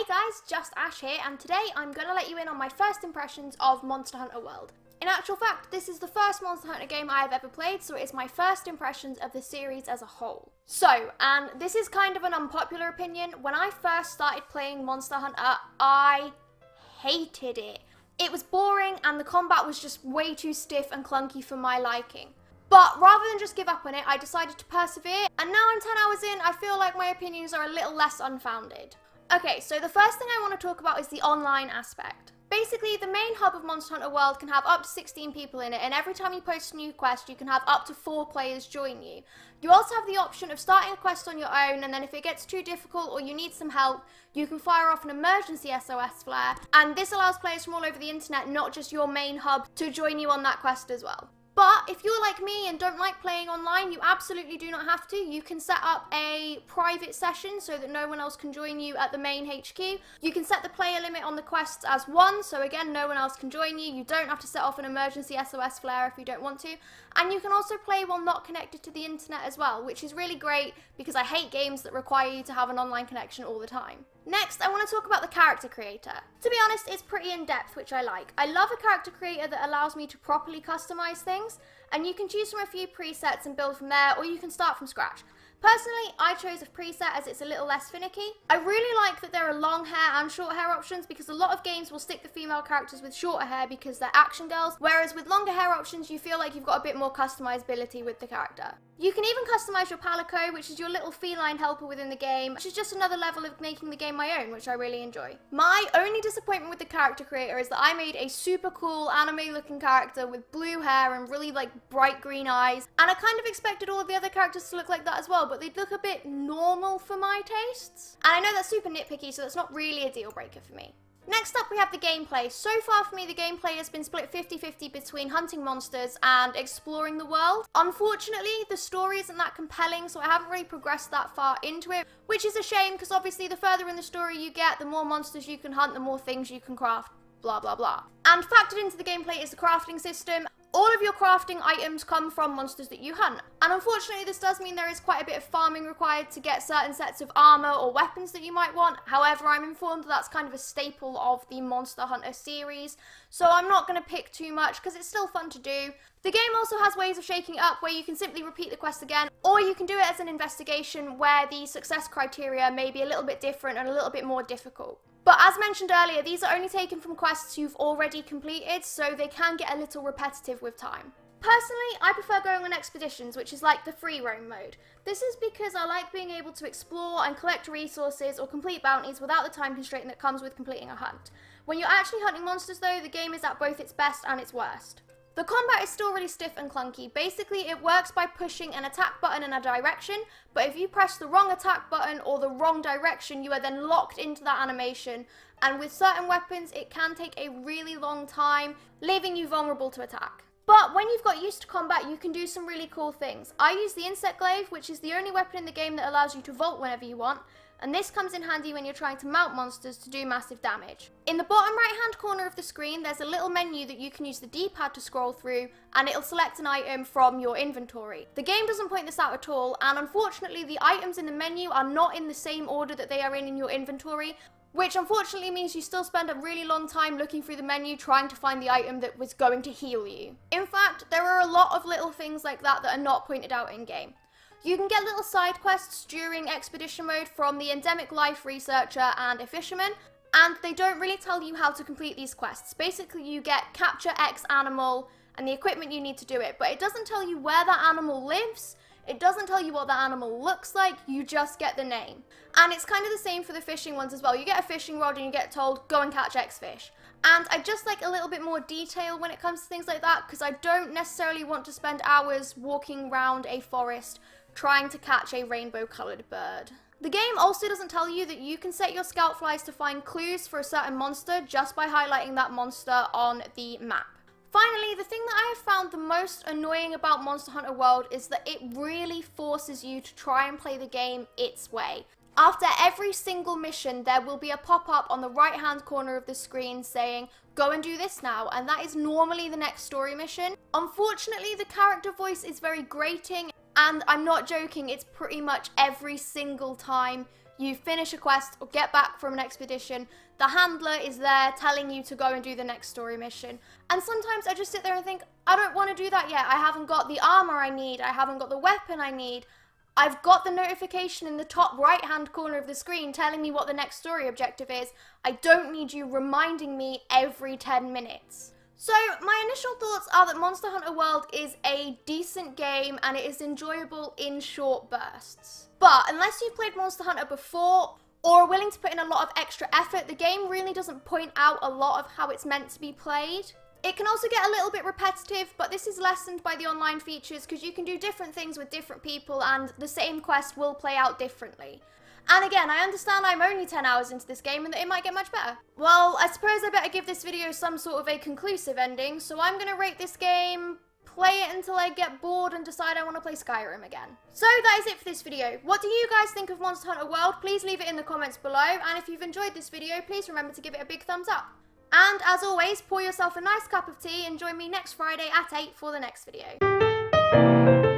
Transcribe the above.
Hey guys, Just Ash here, and today I'm going to let you in on my first impressions of Monster Hunter World. In actual fact, this is the first Monster Hunter game I have ever played, so it is my first impressions of the series as a whole. So, and this is kind of an unpopular opinion, when I first started playing Monster Hunter, I hated it. It was boring and the combat was just way too stiff and clunky for my liking. But rather than just give up on it, I decided to persevere, and now I'm 10 hours in, I feel like my opinions are a little less unfounded. Okay, so the first thing I want to talk about is the online aspect. Basically, the main hub of Monster Hunter World can have up to 16 people in it, and every time you post a new quest, you can have up to 4 players join you. You also have the option of starting a quest on your own, and then if it gets too difficult or you need some help, you can fire off an emergency SOS flare, and this allows players from all over the internet, not just your main hub, to join you on that quest as well. But if you're like me and don't like playing online, you absolutely do not have to. You can set up a private session so that no one else can join you at the main HQ. You can set the player limit on the quests as 1, so again, no one else can join you. You don't have to set off an emergency SOS flare if you don't want to. And you can also play while not connected to the internet as well, which is really great because I hate games that require you to have an online connection all the time. Next, I want to talk about the character creator. To be honest, it's pretty in-depth, which I like. I love a character creator that allows me to properly customize things, and you can choose from a few presets and build from there, or you can start from scratch. Personally, I chose a preset as it's a little less finicky. I really like that there are long hair and short hair options because a lot of games will stick the female characters with shorter hair because they're action girls, whereas with longer hair options you feel like you've got a bit more customizability with the character. You can even customize your Palico, which is your little feline helper within the game, which is just another level of making the game my own, which I really enjoy. My only disappointment with the character creator is that I made a super cool anime looking character with blue hair and really bright green eyes, and I kind of expected all of the other characters to look like that as well, but they'd look a bit normal for my tastes. And I know that's super nitpicky, so that's not really a deal breaker for me. Next up we have the gameplay. So far for me the gameplay has been split 50-50 between hunting monsters and exploring the world. Unfortunately the story isn't that compelling, so I haven't really progressed that far into it, which is a shame because obviously the further in the story you get, the more monsters you can hunt, the more things you can craft, blah blah blah. And factored into the gameplay is the crafting system. All of your crafting items come from monsters that you hunt. And unfortunately this does mean there is quite a bit of farming required to get certain sets of armor or weapons that you might want. However, I'm informed that that's kind of a staple of the Monster Hunter series, so I'm not going to pick too much because it's still fun to do. The game also has ways of shaking it up where you can simply repeat the quest again, or you can do it as an investigation where the success criteria may be a little bit different and a little bit more difficult. But as mentioned earlier, these are only taken from quests you've already completed, so they can get a little repetitive with time. Personally, I prefer going on expeditions, which is like the free roam mode. This is because I like being able to explore and collect resources or complete bounties without the time constraint that comes with completing a hunt. When you're actually hunting monsters though, the game is at both its best and its worst. The combat is still really stiff and clunky. Basically, it works by pushing an attack button in a direction, but if you press the wrong attack button or the wrong direction, you are then locked into that animation, and with certain weapons, it can take a really long time, leaving you vulnerable to attack. But when you've got used to combat, you can do some really cool things. I use the Insect Glaive, which is the only weapon in the game that allows you to vault whenever you want, and this comes in handy when you're trying to mount monsters to do massive damage. In the bottom right hand corner of the screen there's a little menu that you can use the D-pad to scroll through, and it'll select an item from your inventory. The game doesn't point this out at all, and unfortunately the items in the menu are not in the same order that they are in your inventory, which unfortunately means you still spend a really long time looking through the menu trying to find the item that was going to heal you. In fact, there are a lot of little things like that that are not pointed out in game. You can get little side quests during expedition mode from the Endemic Life Researcher and a fisherman, and they don't really tell you how to complete these quests. Basically you get capture X animal and the equipment you need to do it, but it doesn't tell you where that animal lives, it doesn't tell you what that animal looks like, you just get the name. And it's kind of the same for the fishing ones as well. You get a fishing rod and you get told, go and catch X fish. And I just like a little bit more detail when it comes to things like that, because I don't necessarily want to spend hours walking around a forest trying to catch a rainbow-coloured bird. The game also doesn't tell you that you can set your scout flies to find clues for a certain monster just by highlighting that monster on the map. Finally, the thing that I have found the most annoying about Monster Hunter World is that it really forces you to try and play the game its way. After every single mission, there will be a pop-up on the right-hand corner of the screen saying, go and do this now, and that is normally the next story mission. Unfortunately, the character voice is very grating, and I'm not joking, it's pretty much every single time you finish a quest or get back from an expedition, the handler is there telling you to go and do the next story mission. And sometimes I just sit there and think, I don't want to do that yet. I haven't got the armor I need. I haven't got the weapon I need. I've got the notification in the top right hand corner of the screen telling me what the next story objective is. I don't need you reminding me every 10 minutes. So my initial thoughts are that Monster Hunter World is a decent game and it is enjoyable in short bursts. But unless you've played Monster Hunter before or are willing to put in a lot of extra effort, the game really doesn't point out a lot of how it's meant to be played. It can also get a little bit repetitive, but this is lessened by the online features because you can do different things with different people and the same quest will play out differently. And again, I understand I'm only 10 hours into this game and that it might get much better. Well, I suppose I better give this video some sort of a conclusive ending, so I'm going to rate this game, play it until I get bored and decide I want to play Skyrim again. So that is it for this video. What do you guys think of Monster Hunter World? Please leave it in the comments below, and if you've enjoyed this video, please remember to give it a big thumbs up. And as always, pour yourself a nice cup of tea and join me next Friday at 8 for the next video.